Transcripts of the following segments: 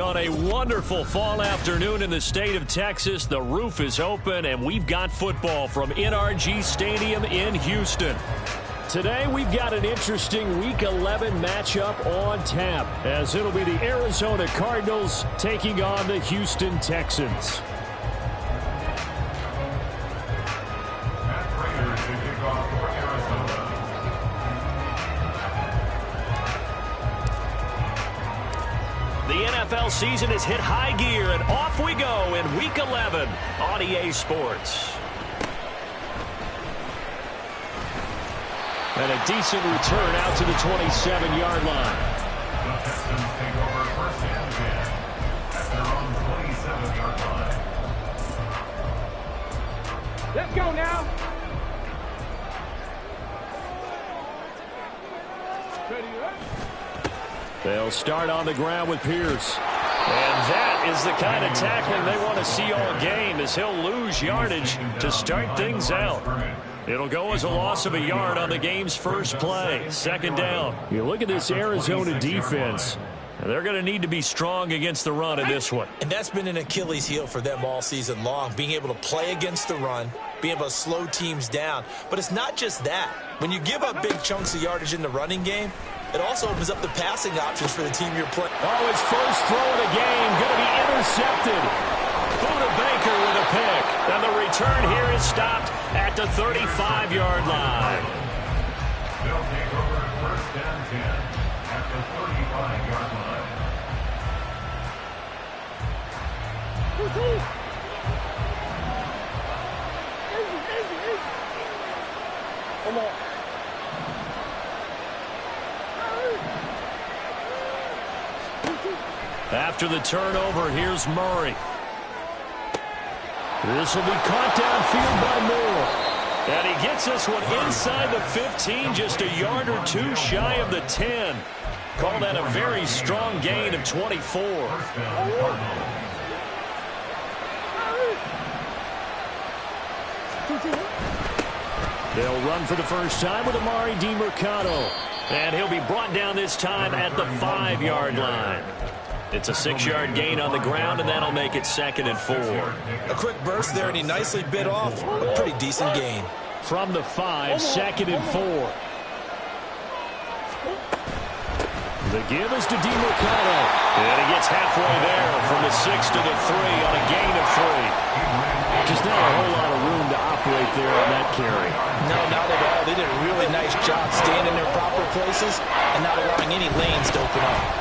On a wonderful fall afternoon in the state of Texas, the roof is open, and we've got football from NRG Stadium in Houston. Today, we've got an interesting Week 11 matchup on tap, as it'll be the Arizona Cardinals taking on the Houston Texans. The NFL season has hit high gear, and off we go in Week 11 on EA Sports. And a decent return out to the 27-yard line. The Texans take over first and 10 at their own 27-yard line. Let's go now. They'll start on the ground with Pierce. And that is the kind of tackling they want to see all game, as he'll lose yardage to start things out. It'll go as a loss of a yard on the game's first play. Second down. You look at this Arizona defense. They're going to need to be strong against the run in this one. And that's been an Achilles heel for them all season long, being able to play against the run, being able to slow teams down. But it's not just that. When you give up big chunks of yardage in the running game, it also opens up the passing options for the team you're playing. Oh, his first throw of the game going to be intercepted. Buda Baker with a pick. And the return here is stopped at the 35-yard line. They'll take over first and 10 at the 35-yard line. Come on. After the turnover, here's Murray. This will be caught downfield by Moore. And he gets this one inside the 15, just a yard or two shy of the 10. Call that a very strong gain of 24. They'll run for the first time with Amari DiMercato. And he'll be brought down this time at the 5-yard line. It's a 6-yard gain on the ground, and that'll make it 2nd and 4. A quick burst there, and he nicely bit off a pretty decent gain. From the 5, 2nd and 4. The give is to DiMercato. And he gets halfway there from the 6 to the 3 on a gain of 3. Just not a whole lot of room to operate there on that carry. No, not at all. They did a really nice job staying in their proper places and not allowing any lanes to open up.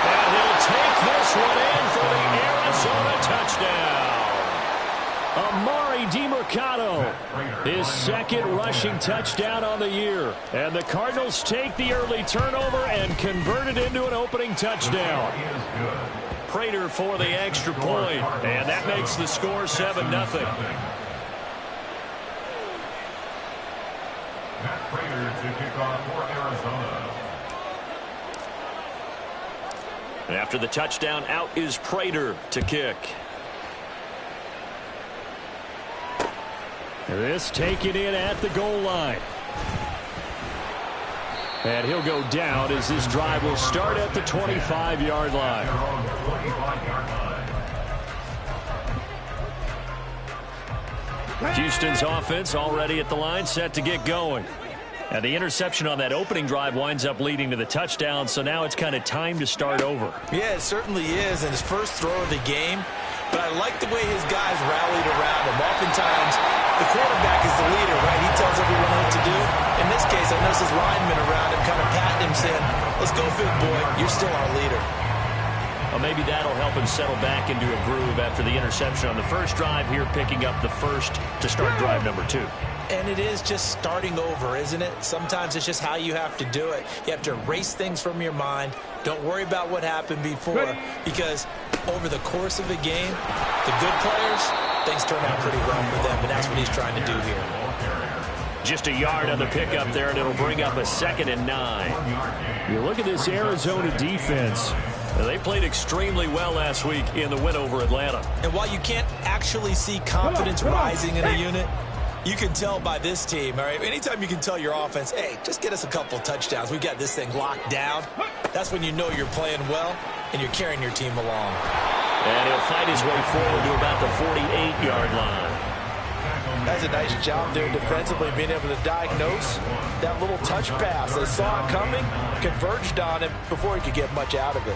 And he'll take this one in for the Arizona touchdown. Amari DiMercato, his 2nd rushing touchdown on the year. And the Cardinals take the early turnover and convert it into an opening touchdown. Prater for the extra point, and that makes the score 7-0. Matt Prater to kick off for Arizona. And after the touchdown, out is Prater to kick. This taken in at the goal line. And he'll go down as this drive will start at the 25-yard line. Houston's offense already at the line, set to get going. And the interception on that opening drive winds up leading to the touchdown, so now it's kind of time to start over. Yeah, it certainly is, and his first throw of the game. But I like the way his guys rallied around him. Oftentimes, the quarterback is the leader, right? He tells everyone what to do. In this case, I noticed his linemen around him kind of patting him, saying, "Let's go, big boy. You're still our leader." Well, maybe that'll help him settle back into a groove after the interception on the first drive here, picking up the first to start drive number 2. And it is just starting over, isn't it? Sometimes it's just how you have to do it. You have to erase things from your mind. Don't worry about what happened before, because over the course of a game, the good players, things turn out pretty well for them, and that's what he's trying to do here. Just a yard on the pickup there, and it'll bring up a 2nd and 9. You look at this Arizona defense. They played extremely well last week in the win over Atlanta. And while you can't actually see confidence rising in a unit, You can tell by this team, all right? Anytime you can tell your offense, hey, just get us a couple touchdowns. We've got this thing locked down. That's when you know you're playing well and you're carrying your team along. And he'll fight his way forward to about the 48-yard line. That's a nice job there defensively, being able to diagnose that little touch pass. They saw it coming, converged on it before he could get much out of it.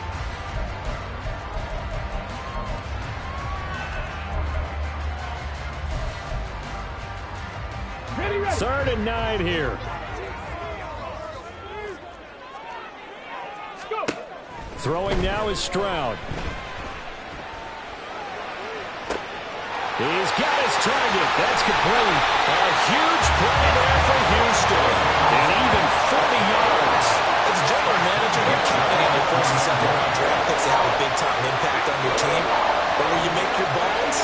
Third and 9 here. Throwing now is Stroud. He's got his target. That's complete. A huge play there for Houston. And even 40 yards. As a general manager, you're counting on your first and second round draft picks to have a big-time impact on your team. But when you make your balls,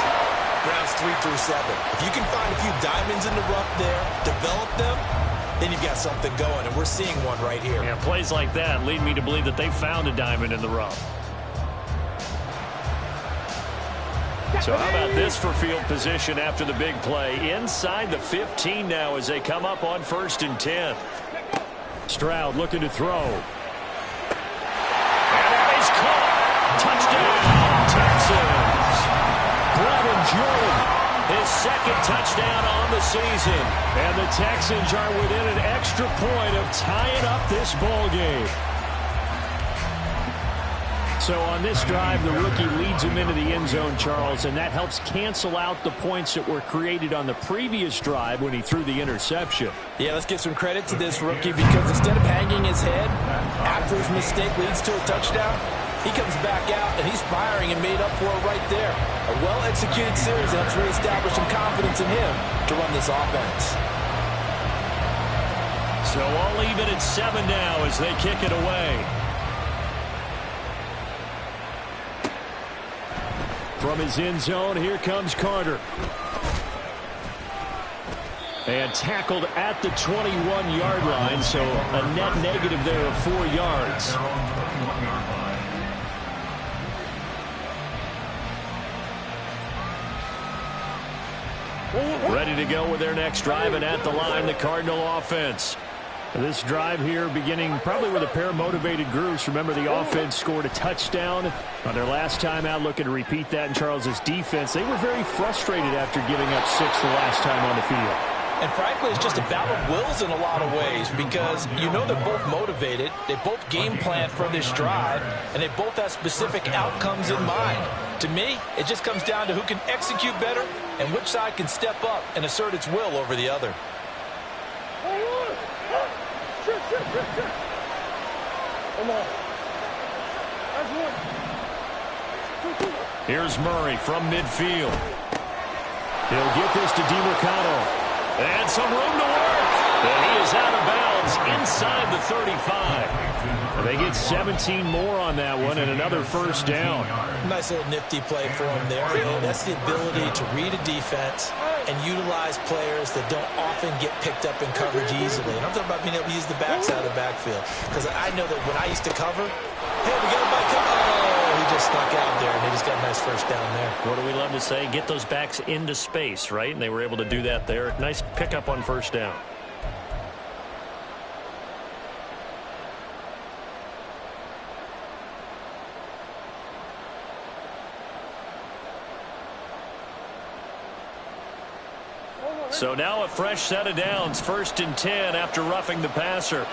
rounds 3 through 7. If you can find a few diamonds in the rough there, develop them, then you've got something going. And we're seeing one right here. Yeah, plays like that lead me to believe that they found a diamond in the rough. So how about this for field position after the big play? Inside the 15 now as they come up on 1st and 10. Stroud looking to throw. And that is caught. Touchdown, Texans. Brevin Jordan, his second touchdown on the season. And the Texans are within an extra point of tying up this ball game. So on this drive, the rookie leads him into the end zone, Charles, and that helps cancel out the points that were created on the previous drive when he threw the interception. Yeah, let's give some credit to this rookie because instead of hanging his head after his mistake leads to a touchdown, he comes back out and he's firing and made up for it right there. A well-executed series helps reestablish some confidence in him to run this offense. So all even at 7 now as they kick it away. From his end zone, here comes Carter. And tackled at the 21-yard line, so a net negative there of 4 yards. Ready to go with their next drive, and at the line, the Cardinal offense. This drive here beginning probably with a pair of motivated groups. Remember, the offense scored a touchdown on their last time out, looking to repeat that in Charles's defense. They were very frustrated after giving up 6 the last time on the field. And frankly, it's just a battle of wills in a lot of ways because you know they're both motivated. They both game plan for this drive, and they both have specific outcomes in mind. To me, it just comes down to who can execute better and which side can step up and assert its will over the other. Here's Murray from midfield. He'll get this to DeMercado. And some room to work. And he is out of bounds inside the 35. They get 17 more on that one and another first down. Nice little nifty play for him there. And that's the ability to read a defense and utilize players that don't often get picked up in coverage easily. And I'm talking about being able to use the backside of the backfield. Because I know that when I used to cover, hey, we got him by cover. Oh, he just snuck out there, and he just got a nice first down there. What do we love to say? Get those backs into space, right? And they were able to do that there. Nice pickup on first down. So now a fresh set of downs, 1st and 10 after roughing the passer.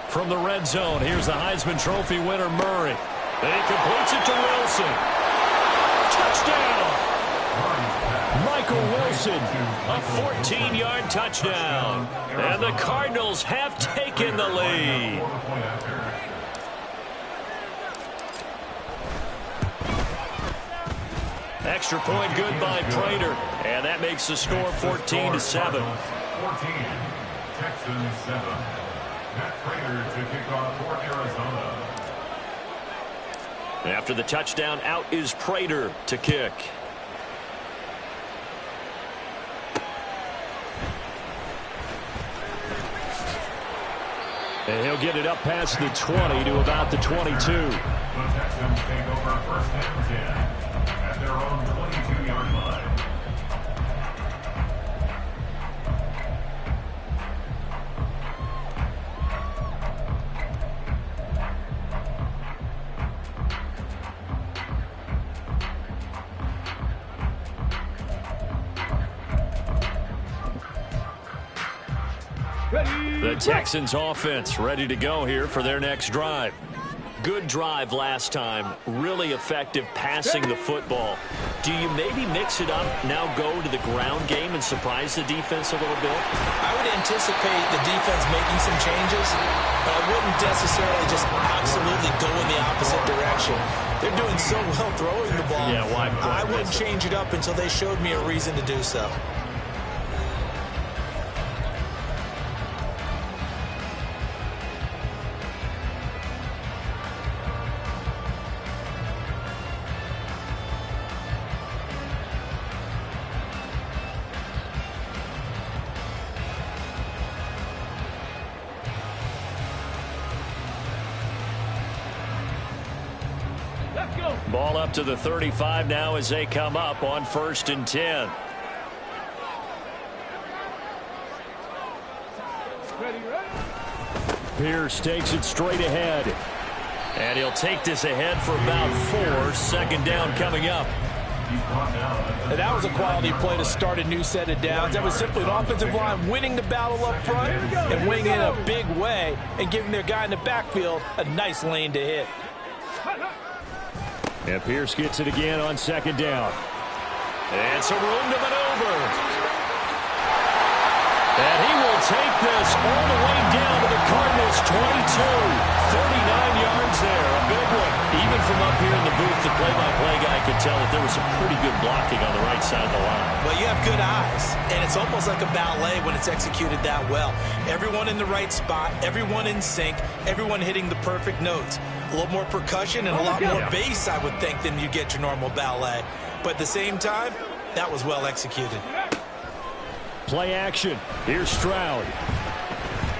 From the red zone, here's the Heisman Trophy winner, Murray. And he completes it to Wilson. Touchdown! Michael Wilson, a 14-yard touchdown. And the Cardinals have taken the lead. Extra point good by Prater. And that makes the score 14-7. 14, Texans 7. Matt Prater to kick off for Arizona. After the touchdown, out is Prater to kick. And he'll get it up past the 20 to about the 22. The Texans take over first and 10 at their own 22-yard line. The Texans offense ready to go here for their next drive. Good drive last time. Really effective passing the football. Do you maybe mix it up, now go to the ground game and surprise the defense a little bit? I would anticipate the defense making some changes, but I wouldn't necessarily just absolutely go in the opposite direction. They're doing so well throwing the ball. Yeah, why I wouldn't change it up until they showed me a reason to do so. Ball up to the 35 now as they come up on 1st and 10. Pierce takes it straight ahead. And he'll take this ahead for about 4. Second down coming up. And that was a quality play to start a new set of downs. That was simply an offensive line winning the battle up front and winning in a big way and giving their guy in the backfield a nice lane to hit. And Pierce gets it again on 2nd down. And some room to maneuver. And he will take this all the way down to the Cardinals' 22. 39 yards there, a big one. Even from up here in the booth, the play-by-play guy could tell that there was some pretty good blocking on the right side of the line. Well, you have good eyes, and it's almost like a ballet when it's executed that well. Everyone in the right spot, everyone in sync, everyone hitting the perfect notes. A little more percussion and a lot more bass, I would think, than you get your normal ballet. But at the same time, that was well executed. Play action. Here's Stroud.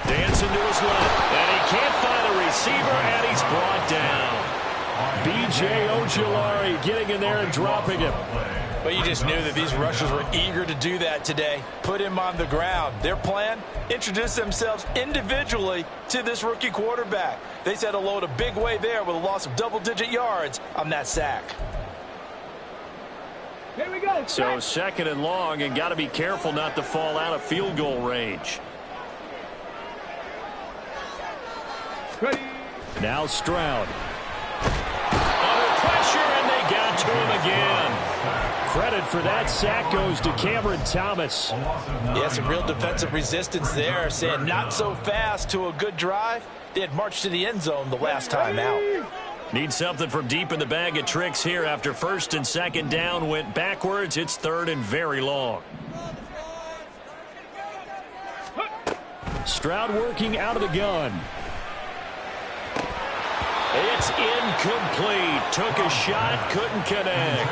Dancing to his left. And he can't find a receiver, and he's brought down. B.J. Ojulari getting in there and dropping him. But you just knew that these rushers were eager to do that today. Put him on the ground. Their plan, introduce themselves individually to this rookie quarterback. They set a load a big way there with a loss of double-digit yards on that sack. Here we go. So 2nd and long, and got to be careful not to fall out of field goal range. Ready. Now Stroud. Under pressure, and they got to him again. Credit for that sack goes to Cameron Thomas. Yeah, some real defensive resistance there, saying not so fast to a good drive. They had marched to the end zone the last time out. Need something from deep in the bag of tricks here after 1st and 2nd down went backwards. It's 3rd and very long. Stroud working out of the gun. It's incomplete. Took a shot, couldn't connect.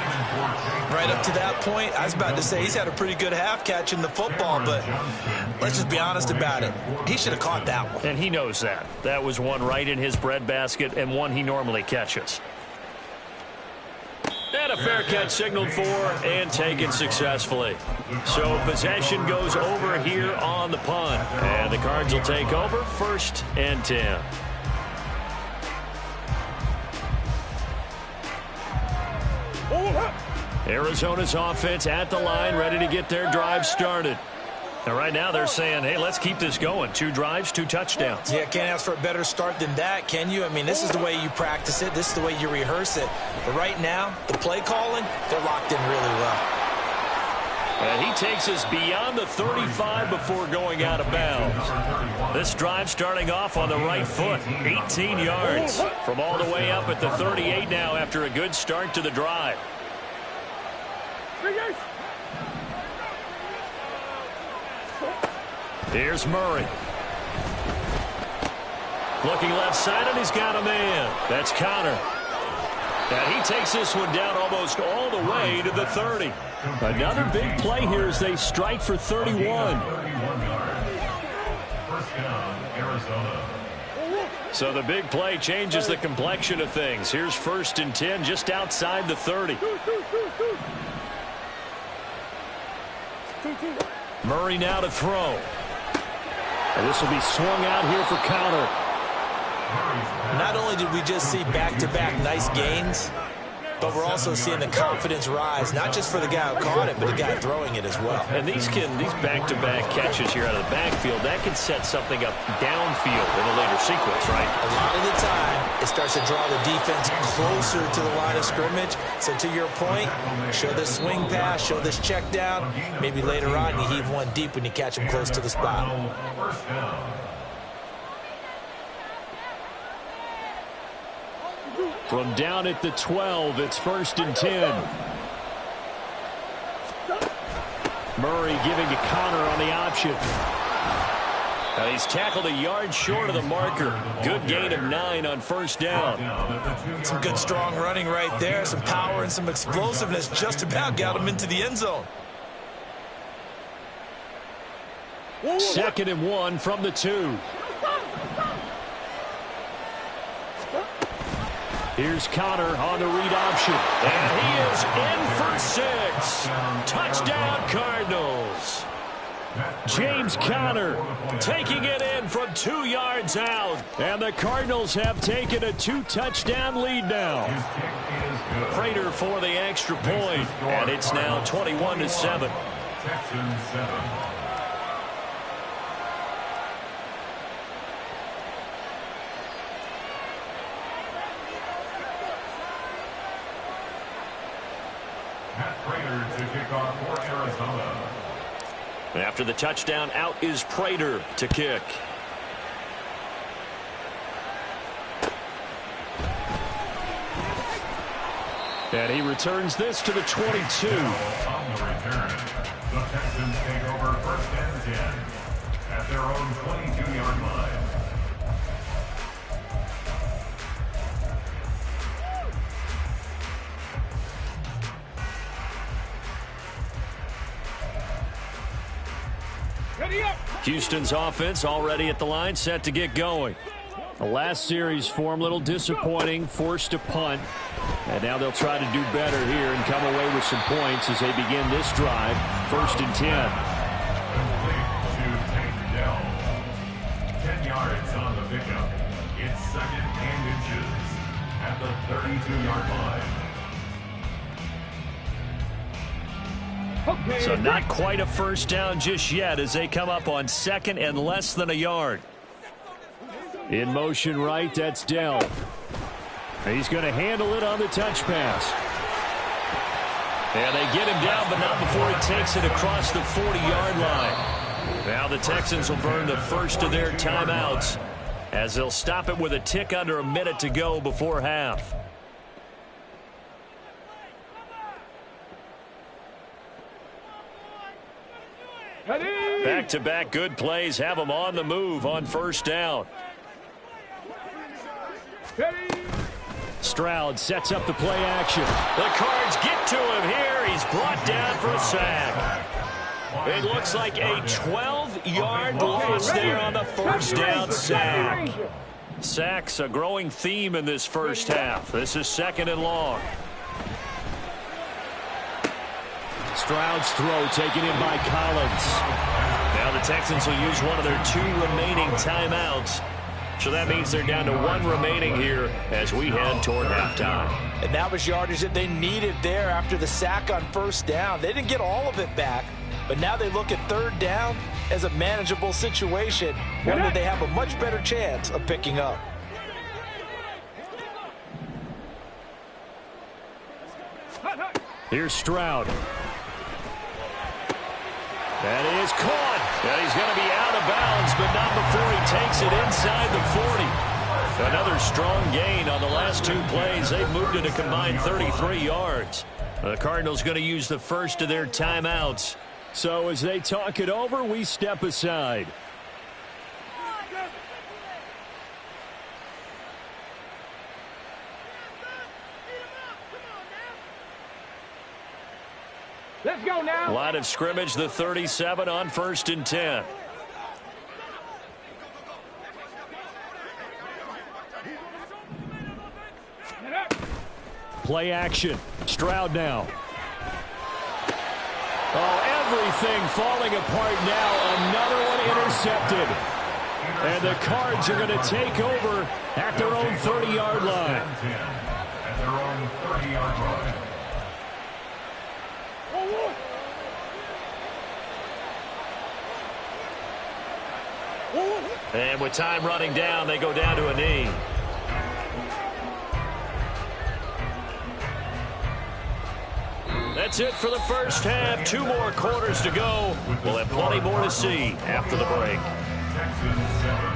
Right up to that point, I was about to say he's had a pretty good half catching the football, but let's just be honest about it. He should have caught that one. And he knows that. That was one right in his breadbasket and one he normally catches. And a fair catch signaled for and taken successfully. So possession goes over here on the punt. And the Cards will take over 1st and 10. Arizona's offense at the line, ready to get their drive started. And right now they're saying, hey, let's keep this going. 2 drives, 2 touchdowns. Yeah, can't ask for a better start than that, can you? I mean, this is the way you practice it. This is the way you rehearse it. But right now, the play calling, they're locked in really well. And he takes us beyond the 35 before going out of bounds. This drive starting off on the right foot. 18 yards from all the way up at the 38 now after a good start to the drive. Here's Murray. Looking left side, and he's got a man. That's Connor. And he takes this one down almost all the way to the 30. Another big play here as they strike for 31. First down, Arizona. So the big play changes the complexion of things. Here's 1st and 10 just outside the 30. Murray now to throw. And this will be swung out here for counter. Not only did we just see back-to-back nice gains, but we're also seeing the confidence rise, not just for the guy who caught it, but the guy throwing it as well. And these back-to-back catches here out of the backfield, that can set something up downfield in a later sequence, right? A lot of the time, it starts to draw the defense closer to the line of scrimmage. So to your point, show this swing pass, show this check down. Maybe later on, you heave one deep when you catch him close to the spot. From down at the 12, it's 1st and 10. Murray giving a counter on the option. And he's tackled a yard short of the marker. Good gain of 9 on 1st down. Some good strong running right there. Some power and some explosiveness just about got him into the end zone. 2nd and 1 from the 2. Here's Connor on the read option. And he is in for 6. Touchdown, Cardinals. James Conner taking it in from 2 yards out. And the Cardinals have taken a 2-touchdown lead now. Prater for the extra point. And it's now 21-7. Texans 7. To kick off for Arizona. After the touchdown, out is Prater to kick. And he returns this to the 22. On the return, the Texans take over 1st and 10 at their own 22-yard line. Houston's offense already at the line, set to get going. The last series for him, a little disappointing, forced a punt. And now they'll try to do better here and come away with some points as they begin this drive. 1st and 10. Complete to Tate Dell. 10 yards on the pickup. It's 2nd and inches at the 32-yard line. So not quite a 1st down just yet as they come up on 2nd and less than a yard. In motion right, that's Dell. He's going to handle it on the touch pass. And they get him down, but not before he takes it across the 40-yard line. Now the Texans will burn the first of their timeouts as they'll stop it with a tick under a minute to go before half. Back-to-back good plays have them on the move on 1st down. Stroud sets up the play action. The Cards get to him here. He's brought down for a sack. It looks like a 12-yard loss there on the 1st down sack. Sacks a growing theme in this first half. This is 2nd and long. Stroud's throw taken in by Collins. Now the Texans will use one of their 2 remaining timeouts. So that means they're down to 1 remaining here as we head toward halftime. And that was yardage that they needed there after the sack on 1st down. They didn't get all of it back, but now they look at 3rd down as a manageable situation, one that they have a much better chance of picking up. Here's Stroud. That is caught. And he's going to be out of bounds, but not before he takes it inside the 40. Another strong gain on the last 2 plays. They've moved it a combined 33 yards. The Cardinals going to use the first of their timeouts. So as they talk it over, we step aside. Let's go now. Line of scrimmage, the 37 on 1st and 10. Play action. Stroud now. Oh, everything falling apart now. Another one intercepted. And the Cards are going to take over at their own 30-yard line. At their own 30-yard line. And with time running down, they go down to a knee. That's it for the first half. 2 more quarters to go. We'll have plenty more to see after the break. Texans 7.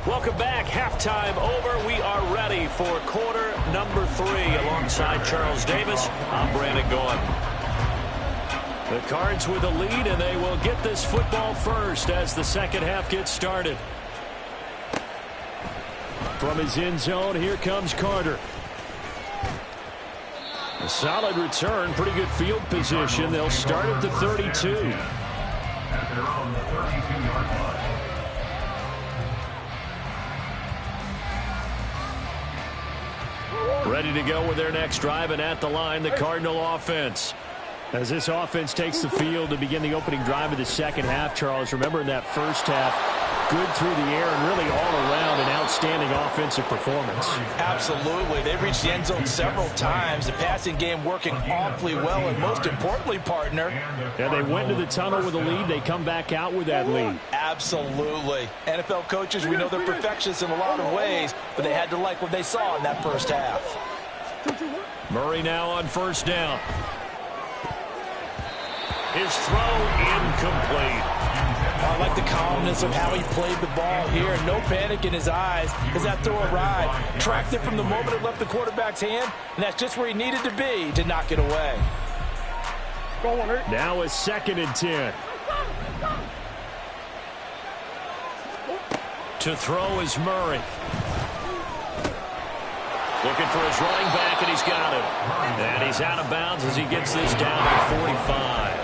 Welcome back. Halftime over. We are ready for quarter number 3. Alongside Charles Davis, I'm Brandon Gaughan. The Cards with the lead, and they will get this football first as the second half gets started. From his end zone, here comes Carter. A solid return, pretty good field position. They'll start at the 32. At their own 32-yard line. Ready to go with their next drive, and at the line, the Cardinal offense. As this offense takes the field to begin the opening drive of the second half, Charles, remember in that first half, good through the air and really all around an outstanding offensive performance. Absolutely. They've reached the end zone several times. The passing game working awfully well, and most importantly, partner. And they went to the tunnel with a lead. They come back out with that lead. Absolutely. NFL coaches, we know they're perfectionists in a lot of ways, but they had to like what they saw in that first half. Murray now on first down. His throw incomplete. I like the calmness of how he played the ball here. No panic in his eyes as that throw arrived. Tracked it from the moment it left the quarterback's hand, and that's just where he needed to be to knock it away. Now a 2nd and 10. To throw is Murray. Looking for his running back, and he's got him. And he's out of bounds as he gets this down to 45.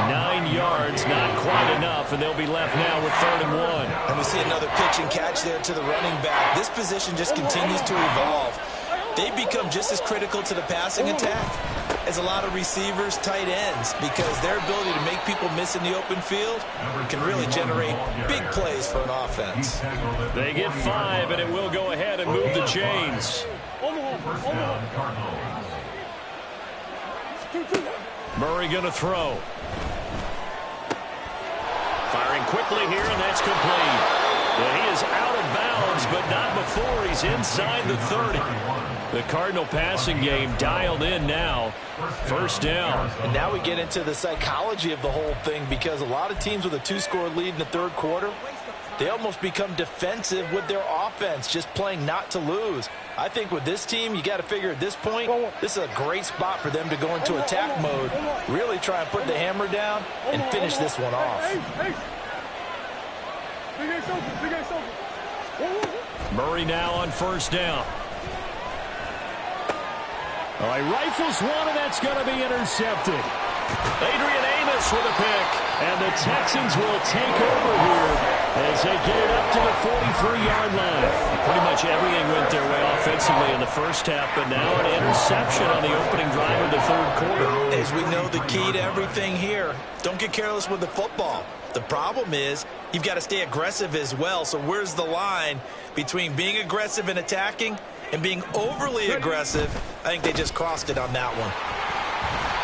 9 yards, not quite enough, and they'll be left now with 3rd and 1. And we see another pitch and catch there to the running back. This position just continues to evolve. They become just as critical to the passing attack as a lot of receivers, tight ends, because their ability to make people miss in the open field can really generate big plays for an offense. They get 5, and it will go ahead and move the chains. Murray going to throw. Firing quickly here, and that's complete. Well, he is out of bounds, but not before he's inside the 30. The Cardinal passing game dialed in now. First down. And now we get into the psychology of the whole thing, because a lot of teams with a 2-score lead in the third quarter, they almost become defensive with their offense, just playing not to lose. I think with this team, you got to figure at this point, this is a great spot for them to go into attack mode, really try and put the hammer down and finish this one off. Murray now on first down. Oh, he rifles one, and that's going to be intercepted. Adrian Amos with a pick. And the Texans will take over here as they get it up to the 43-yard line. Pretty much everything went their way offensively in the first half, but now an interception on the opening drive of the third quarter. As we know, the key to everything here, don't get careless with the football. The problem is you've got to stay aggressive as well. So where's the line between being aggressive and attacking and being overly aggressive? I think they just crossed it on that one.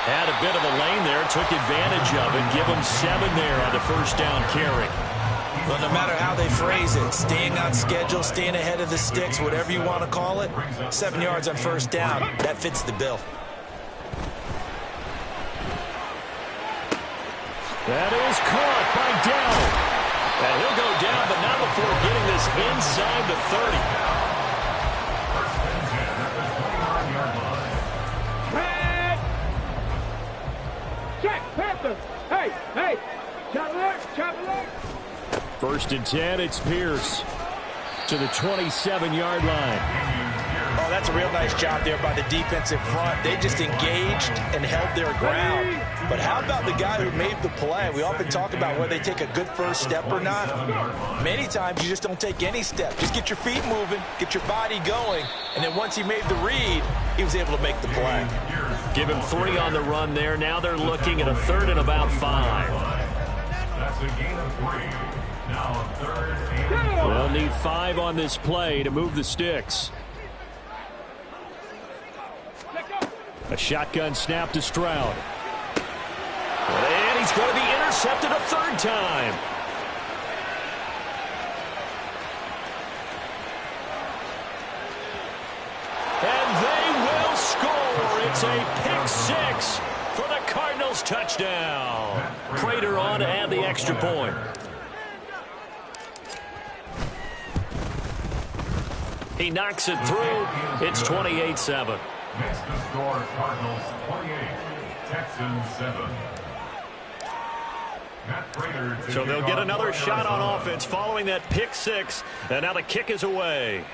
Had a bit of a lane there, took advantage of it. Give them 7 there on the first down carry. Well, no matter how they phrase it, staying on schedule, staying ahead of the sticks, whatever you want to call it, 7 yards on first down, that fits the bill. That is caught by Dell. And he'll go down, but not before getting this inside the 30. Check, Panthers. Hey, chop alert. 1st and 10. It's Pierce to the 27-yard line. Oh, that's a real nice job there by the defensive front. They just engaged and held their ground. But how about the guy who made the play? We often talk about whether they take a good first step or not. Many times you just don't take any step. Just get your feet moving, get your body going, and then once he made the read, he was able to make the play. Give him 3 on the run there. Now they're looking at a 3rd and about 5. That's a gain of 3. Now 3rd and 4. They'll need 5 on this play to move the sticks. A shotgun snap to Stroud. And he's going to be intercepted a 3rd time. And they will score. It's a pick 6 for the Cardinals touchdown. Prater on to add the extra point. He knocks it through. It's 28-7. Next to score, Cardinals 28, Texans 7. So they'll get another shot on offense following that pick 6. And now the kick is away.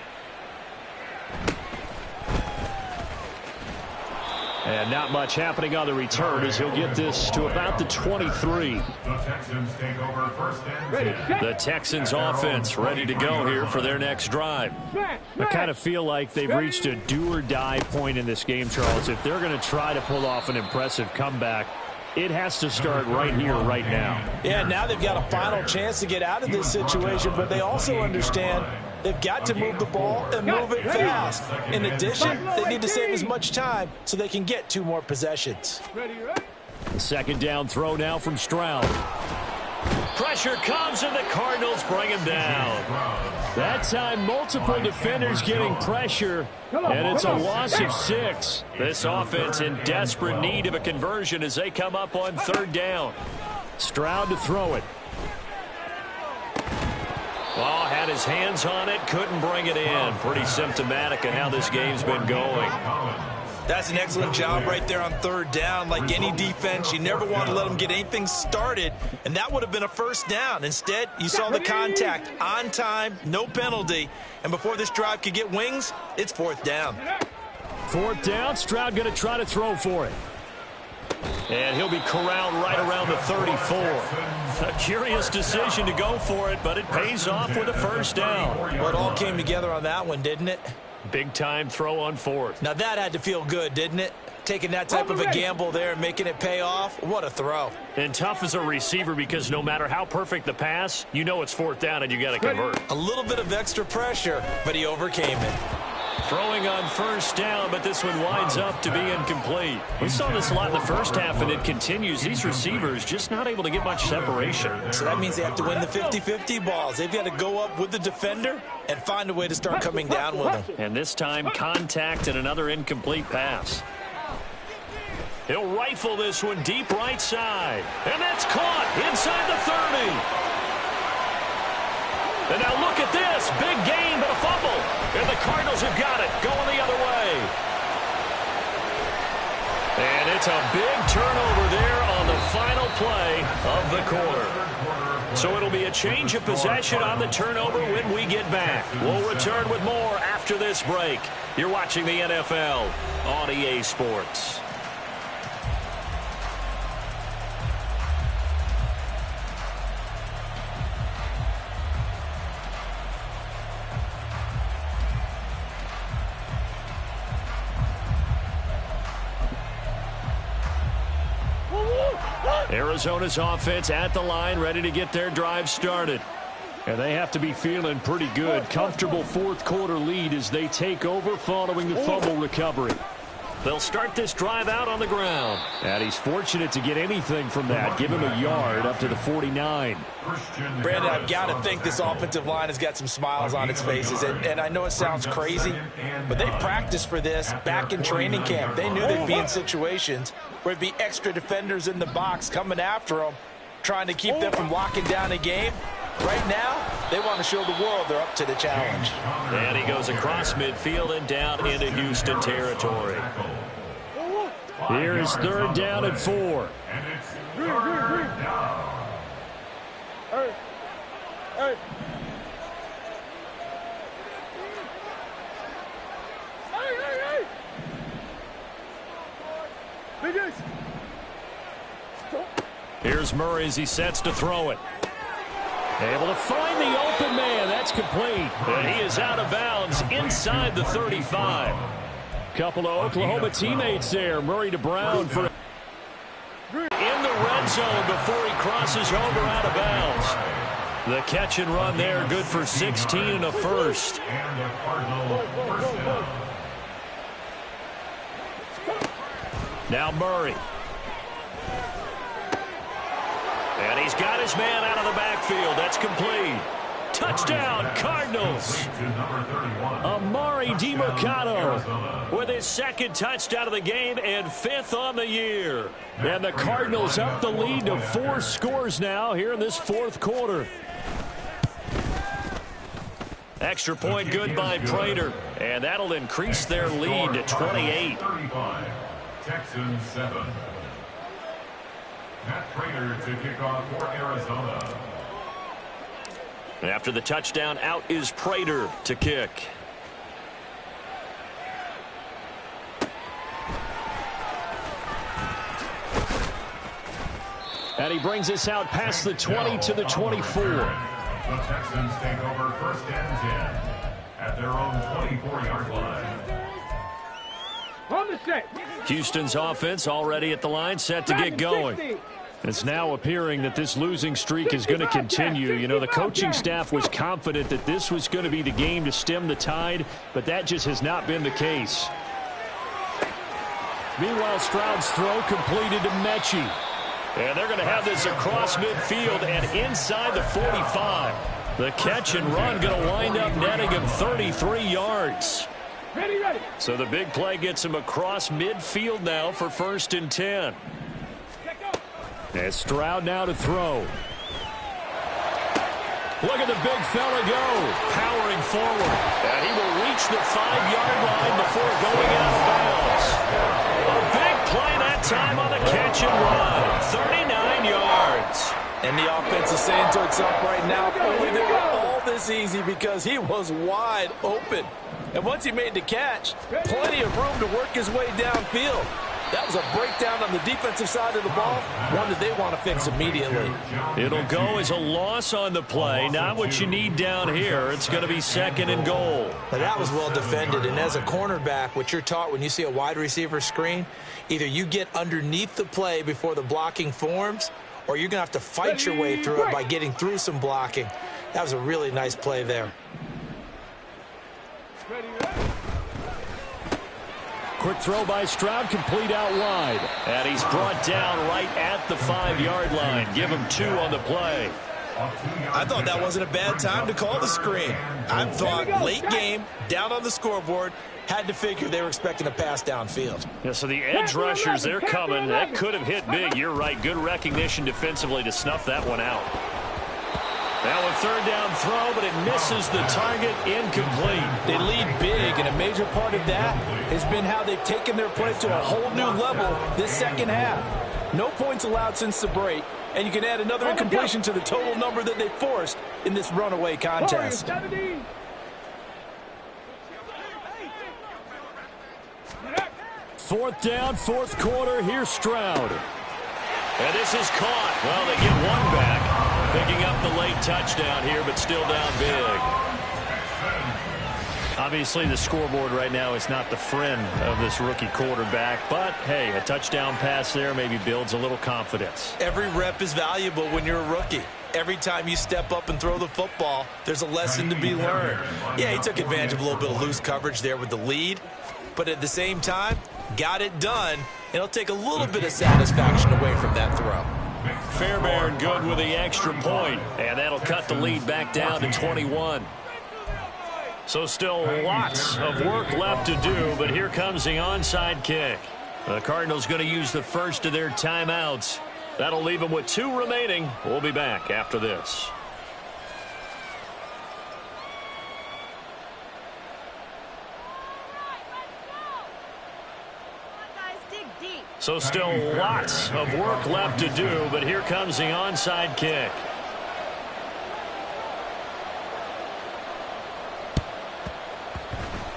And not much happening on the return as he'll get this to about the 23. The Texans take over 1st and 10. The Texans offense ready to go here for their next drive. I kind of feel like they've reached a do-or-die point in this game, Charles. If they're going to try to pull off an impressive comeback, it has to start right here, right now. Yeah, now they've got a final chance to get out of this situation, but they also understand they've got to move the ball and move it fast. In addition, they need to save as much time so they can get 2 more possessions. The 2nd down throw now from Stroud. Pressure comes and the Cardinals bring him down. That time, multiple defenders getting pressure, and it's a loss of 6. This offense in desperate need of a conversion as they come up on 3rd down. Stroud to throw it. Oh, had his hands on it, couldn't bring it in. Pretty symptomatic of how this game's been going. That's an excellent job right there on 3rd down. Like any defense, you never want to let them get anything started, and that would have been a 1st down. Instead, you saw the contact on time, no penalty, and before this drive could get wings, it's 4th down. 4th down, Stroud going to try to throw for it. And he'll be corralled right around the 34. A curious decision to go for it, but it pays off with a 1st down. Well, it all came together on that one, didn't it? Big-time throw on 4th. Now that had to feel good, didn't it? Taking that type of a gamble there and making it pay off. What a throw. And tough as a receiver because no matter how perfect the pass, you know it's 4th down and you got to convert. A little bit of extra pressure, but he overcame it. Throwing on 1st down, but this one winds up to be incomplete. We saw this a lot in the 1st half, and it continues. These receivers just not able to get much separation. So that means they have to win the 50-50 balls. They've got to go up with the defender and find a way to start coming down with them. And this time, contact and another incomplete pass. He'll rifle this one deep right side. And that's caught inside the 30. And now look at this. Big gain, but a fumble. And the Cardinals have got it. Going the other way. And it's a big turnover there on the final play of the quarter. So it'll be a change of possession on the turnover when we get back. We'll return with more after this break. You're watching the NFL on EA Sports. Arizona's offense at the line, ready to get their drive started. And they have to be feeling pretty good. Comfortable 4th quarter lead as they take over following the fumble recovery. They'll start this drive out on the ground. And he's fortunate to get anything from that. Give him a yard up to the 49. Brandon, I've got to think this offensive line has got some smiles on its faces. And I know it sounds crazy, but they practiced for this back in training camp. They knew they'd be in situations where it'd be extra defenders in the box coming after them, trying to keep them from locking down a game. Right now, they want to show the world they're up to the challenge. And he goes across midfield and down into Houston territory. Here is 3rd down and 4. And it's 3rd down. Here's Murray as he sets to throw it. Able to find the open man. That's complete. And he is out of bounds inside the 35. Couple of Oklahoma teammates there. Murray to Brown for in the red zone before he crosses over out of bounds. The catch and run there, good for 16 and a first. Now Murray. And he's got his man out of the backfield. That's complete. Touchdown, Cardinals. Amari DiMercato with his second touchdown of the game and fifth on the year. And the Cardinals up the lead to 4 scores now here in this fourth quarter. Extra point good by Prater. And that'll increase their lead to 28. Texans 7. Matt Prater to kick off for Arizona. After the touchdown, out is Prater to kick. And he brings us out past the 20 to the 24. The Texans take over first and 10 at their own 24-yard line. Houston's offense already at the line, set to get going. It's now appearing that this losing streak is going to continue. You know, the coaching staff was confident that this was going to be the game to stem the tide, but that just has not been the case. Meanwhile, Stroud's throw completed to Mechie. And they're going to have this across midfield and inside the 45. The catch and run going to wind up netting him 33 yards. So the big play gets him across midfield now for first and 10. As Stroud now to throw. Look at the big fella go. Powering forward. And he will reach the 5-yard line before going out of bounds. A big play that time on the catch and run. 39 yards. And the offense is saying to itself right now, boy, they were all this easy because he was wide open. And once he made the catch, plenty of room to work his way downfield. That was a breakdown on the defensive side of the ball, one that they want to fix immediately. It'll go as a loss on the play, not what you need down here. It's going to be second and goal. Now that was well defended, and as a cornerback, what you're taught when you see a wide receiver screen, either you get underneath the play before the blocking forms, or you're going to have to fight your way through it by getting through some blocking. That was a really nice play there. Quick throw by Stroud, complete out wide. And he's brought down right at the 5-yard line. Give him 2 on the play. I thought that wasn't a bad time to call the screen. I thought late game, down on the scoreboard, had to figure they were expecting a pass downfield. Yeah, so the edge rushers, they're coming. That could have hit big. You're right. Good recognition defensively to snuff that one out. Now a third down throw, but it misses the target, incomplete. They lead big, and a major part of that has been how they've taken their play to a whole new level this second half. No points allowed since the break, and you can add another incompletion to the total number that they forced in this runaway contest. Fourth down, fourth quarter. Here's Stroud. And this is caught. Well, they get one back. Picking up the late touchdown here, but still down big. Obviously, the scoreboard right now is not the friend of this rookie quarterback. But, hey, a touchdown pass there maybe builds a little confidence. Every rep is valuable when you're a rookie. Every time you step up and throw the football, there's a lesson to be learned. Yeah, he took advantage of a little bit of loose coverage there with the lead. But at the same time, got it done. It'll take a little bit of satisfaction away from that throw. Fairbairn good with the extra point, and that'll cut the lead back down to 21. So still lots of work left to do, but here comes the onside kick. The Cardinals going to use the first of their timeouts. That'll leave them with 2 remaining. We'll be back after this. So still lots of work left to do, but here comes the onside kick.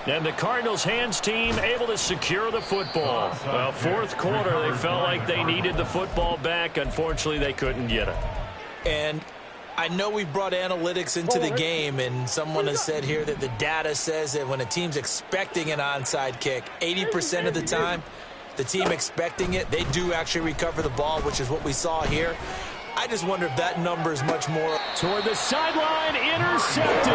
And the Cardinals hands team able to secure the football. Well, fourth quarter, they felt like they needed the football back. Unfortunately, they couldn't get it. And I know we brought analytics into the game, and someone has said here that the data says that when a team's expecting an onside kick, 80% of the time, the team expecting it, they do actually recover the ball, which is what we saw here. I just wonder if that number is much more. Toward the sideline, intercepted.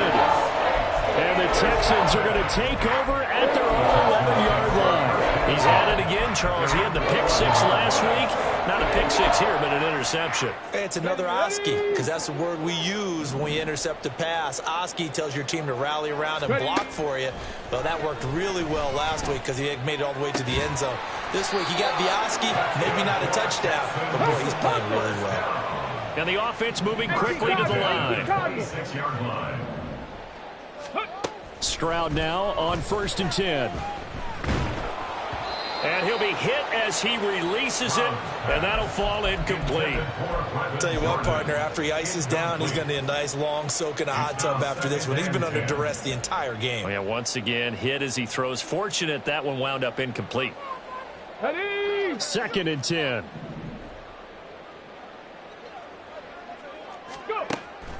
And the Texans are going to take over at their own 11-yard line. He's at it again, Charles. He had the pick six last week. Not a pick six here, but an interception. It's another Oski, because that's the word we use when we intercept a pass. Oski tells your team to rally around and block for you. Well, that worked really well last week because he made it all the way to the end zone. This week he got the Oski, maybe not a touchdown, but boy, he's playing really well. And the offense moving quickly to the line. 26-yard line. Stroud now on 1st and 10. And he'll be hit as he releases it, and that'll fall incomplete. I'll tell you what, partner, after he ices down, he's going to need a nice long soak in a hot tub after this one. He's been under duress the entire game. Oh, yeah, once again, hit as he throws. Fortunate that one wound up incomplete. 2nd and 10.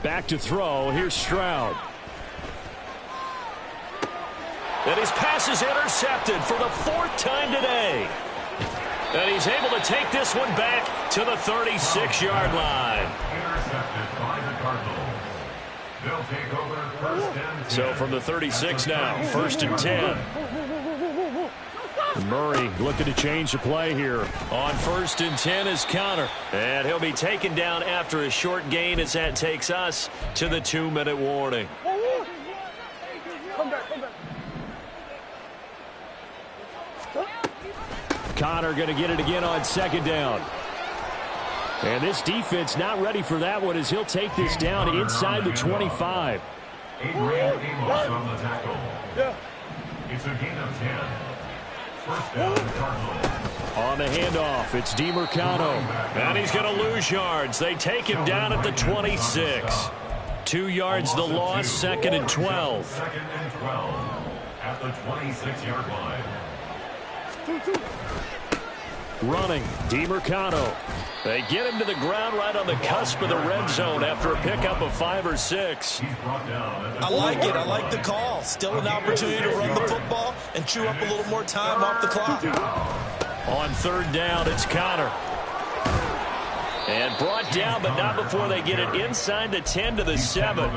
Back to throw. Here's Stroud. And his pass is intercepted for the 4th time today. And he's able to take this one back to the 36-yard line. Intercepted by the Cardinals. They'll take over 1st and 10. So from the 36 now, 1st and 10. Murray looking to change the play here. On 1st and 10 is Connor. And he'll be taken down after a short gain as that takes us to the 2-minute warning. Connor going to get it again on 2nd down. And this defense not ready for that one as he'll take this down inside the 25. Adrian Amos on the tackle. It's a gain of 10. 1st down, Cardinals. On the handoff, it's DeMarcano. And he's going to lose yards. They take him down at the 26. 2 yards the loss, 2nd and 12. 2nd and 12 at the 26-yard line. Running, DeMarcano. They get him to the ground right on the cusp of the red zone after a pickup of 5 or 6. He's brought down at the I like it. I like the call. Still an opportunity to run the football and chew up a little more time off the clock. On 3rd down, it's Connor. And brought down, but not before they get it inside the 10 to the 7.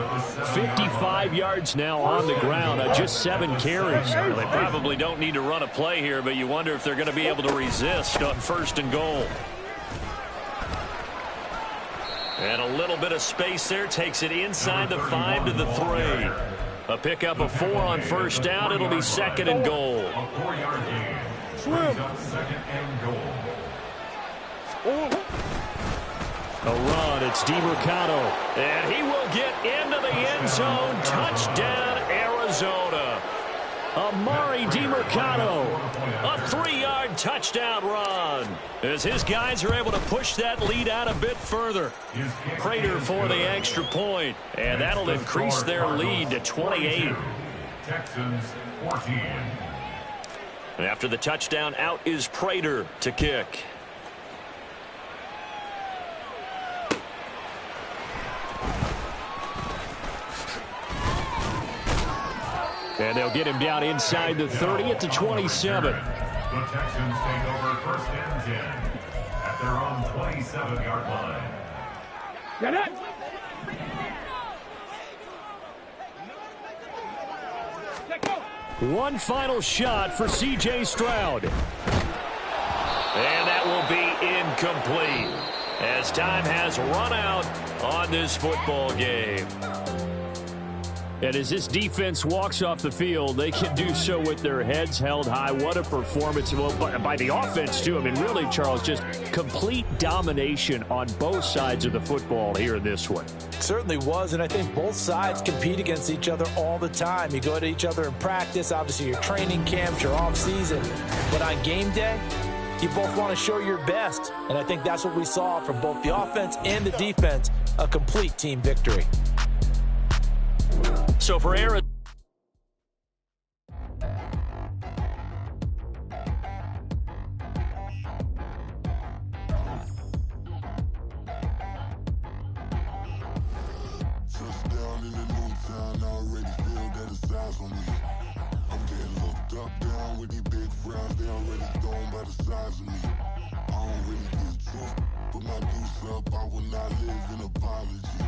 55 yards now on the ground on just 7 carries. Well, they probably don't need to run a play here, but you wonder if they're going to be able to resist on 1st and goal. And a little bit of space there takes it inside the 5 to the 3. A pickup of 4 on 1st down. It'll be 2nd and goal. A 4-yard gain. Brings up 2nd and goal. A run, it's DeMarcano. And he will get into the end zone. Touchdown, Arizona. Amari DeMarcano. A 3-yard touchdown run. As his guys are able to push that lead out a bit further. Prater for the extra point. And that'll increase their lead to 28. Texans 14. And after the touchdown, out is Prater to kick. And they'll get him down inside the 30 at the 27. The Texans take over 1st and 10 at their own 27-yard line. Get it! One final shot for C.J. Stroud. And that will be incomplete as time has run out on this football game. And as this defense walks off the field, they can do so with their heads held high. What a performance by the offense, too. I mean, really, Charles, just complete domination on both sides of the football here in this one. Certainly was, and I think both sides compete against each other all the time. You go to each other in practice, obviously your training camps, your off-season. But on game day, you both want to show your best. And I think that's what we saw from both the offense and the defense, a complete team victory. So for Arizona, in the new town, I already feel that it's eyes on me. I'm getting looked up, down with these big frowns, they already thrown by the size of me. I don't really give truth, but my deuce up, I will not live in apology.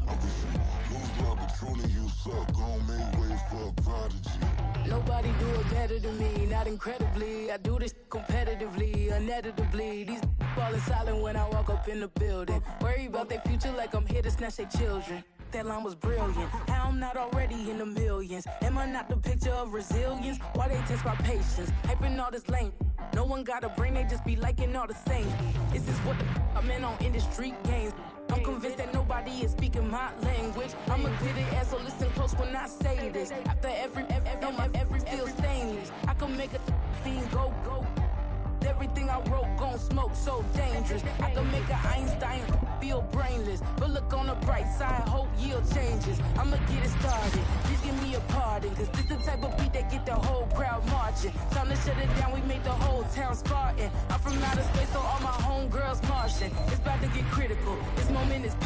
I wish you lose love, but truly you suck, gon' make way for a prodigy. Nobody do it better than me, not incredibly. I do this competitively, uneditably. These falling silent when I walk up in the building. Worry about their future like I'm here to snatch their children. That line was brilliant. How I'm not already in the millions? Am I not the picture of resilience? Why they test my patience? Hyping all this lame. No one got a brain, they just be liking all the same. This is what the I'm in on industry games. I'm convinced that nobody is speaking my language. I'm a good ass, so listen close when I say this. After every feel stainless. I can make a scene go. Everything I wrote gon' smoke, so dangerous. I can make an Einstein feel brainless. But look on the bright side, hope yield changes. I'ma get it started, please give me a pardon. Cause this the type of beat that get the whole crowd marching. Time to shut it down, we made the whole town Spartan. I'm from outer space, so all my homegirls Martian. It's about to get critical, this moment is